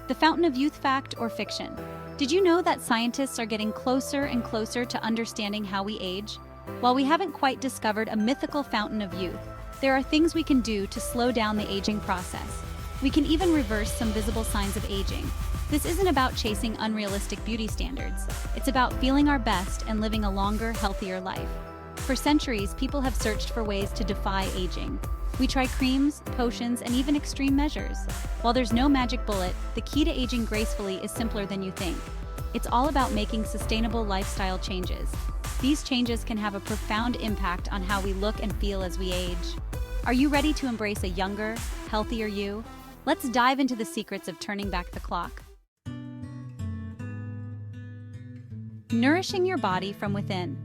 The fountain of youth, fact or fiction? Did you know that scientists are getting closer and closer to understanding how we age? While we haven't quite discovered a mythical fountain of youth, there are things we can do to slow down the aging process. We can even reverse some visible signs of aging. This isn't about chasing unrealistic beauty standards. It's about feeling our best and living a longer, healthier life. For centuries, people have searched for ways to defy aging. We try creams, potions, and even extreme measures. While there's no magic bullet, the key to aging gracefully is simpler than you think. It's all about making sustainable lifestyle changes. These changes can have a profound impact on how we look and feel as we age. Are you ready to embrace a younger, healthier you? Let's dive into the secrets of turning back the clock. Nourishing your body from within.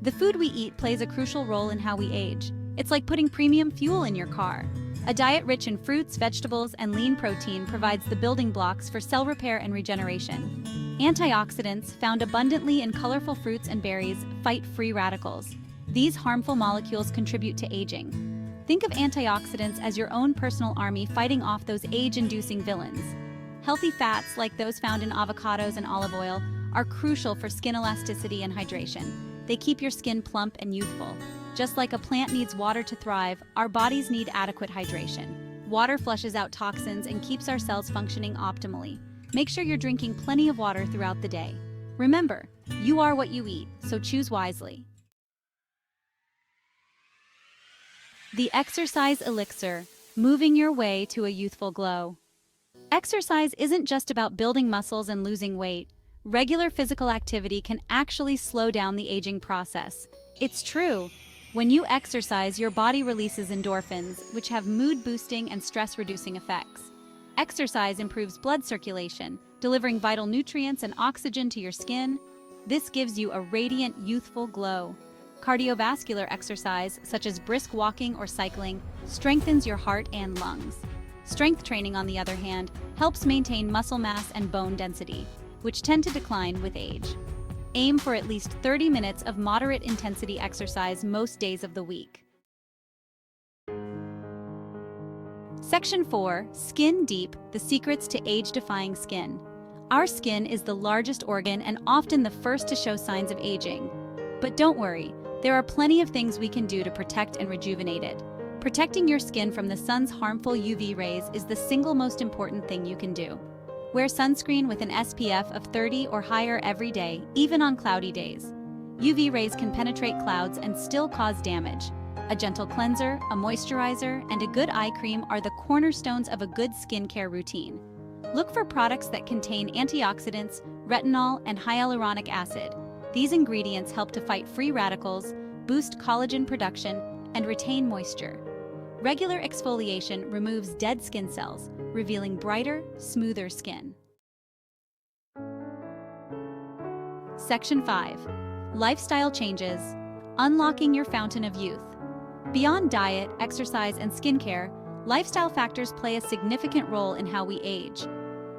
The food we eat plays a crucial role in how we age. It's like putting premium fuel in your car. A diet rich in fruits, vegetables, and lean protein provides the building blocks for cell repair and regeneration. Antioxidants, found abundantly in colorful fruits and berries, fight free radicals. These harmful molecules contribute to aging. Think of antioxidants as your own personal army fighting off those age-inducing villains. Healthy fats, like those found in avocados and olive oil, are crucial for skin elasticity and hydration. They keep your skin plump and youthful. Just like a plant needs water to thrive, our bodies need adequate hydration. Water flushes out toxins and keeps our cells functioning optimally. Make sure you're drinking plenty of water throughout the day. Remember, you are what you eat, so choose wisely. The exercise elixir, moving your way to a youthful glow. Exercise isn't just about building muscles and losing weight. Regular physical activity can actually slow down the aging process. It's true. When you exercise, your body releases endorphins, which have mood-boosting and stress-reducing effects. Exercise improves blood circulation, delivering vital nutrients and oxygen to your skin. This gives you a radiant, youthful glow. Cardiovascular exercise, such as brisk walking or cycling, strengthens your heart and lungs. Strength training, on the other hand, helps maintain muscle mass and bone density, which tend to decline with age. Aim for at least 30 minutes of moderate intensity exercise most days of the week. Section 4. Skin Deep, the secrets to age-defying skin. Our skin is the largest organ and often the first to show signs of aging. But don't worry, there are plenty of things we can do to protect and rejuvenate it. Protecting your skin from the sun's harmful UV rays is the single most important thing you can do. Wear sunscreen with an SPF of 30 or higher every day, even on cloudy days. UV rays can penetrate clouds and still cause damage. A gentle cleanser, a moisturizer, and a good eye cream are the cornerstones of a good skincare routine. Look for products that contain antioxidants, retinol, and hyaluronic acid. These ingredients help to fight free radicals, boost collagen production, and retain moisture. Regular exfoliation removes dead skin cells, revealing brighter, smoother skin. Section 5. Lifestyle changes, unlocking your fountain of youth. Beyond diet, exercise, and skincare, lifestyle factors play a significant role in how we age.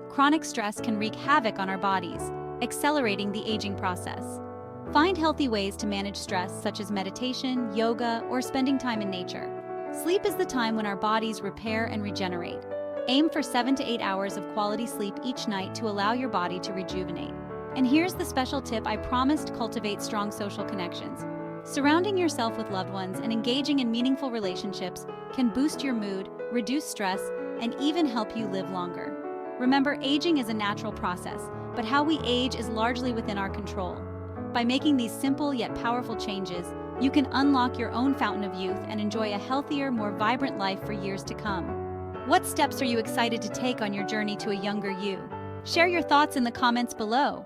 Chronic stress can wreak havoc on our bodies, accelerating the aging process. Find healthy ways to manage stress, such as meditation, yoga, or spending time in nature. Sleep is the time when our bodies repair and regenerate. Aim for 7 to 8 hours of quality sleep each night to allow your body to rejuvenate. And here's the special tip I promised: cultivate strong social connections. Surrounding yourself with loved ones and engaging in meaningful relationships can boost your mood, reduce stress, and even help you live longer. Remember, aging is a natural process, but how we age is largely within our control. By making these simple yet powerful changes, you can unlock your own fountain of youth and enjoy a healthier, more vibrant life for years to come. What steps are you excited to take on your journey to a younger you? Share your thoughts in the comments below.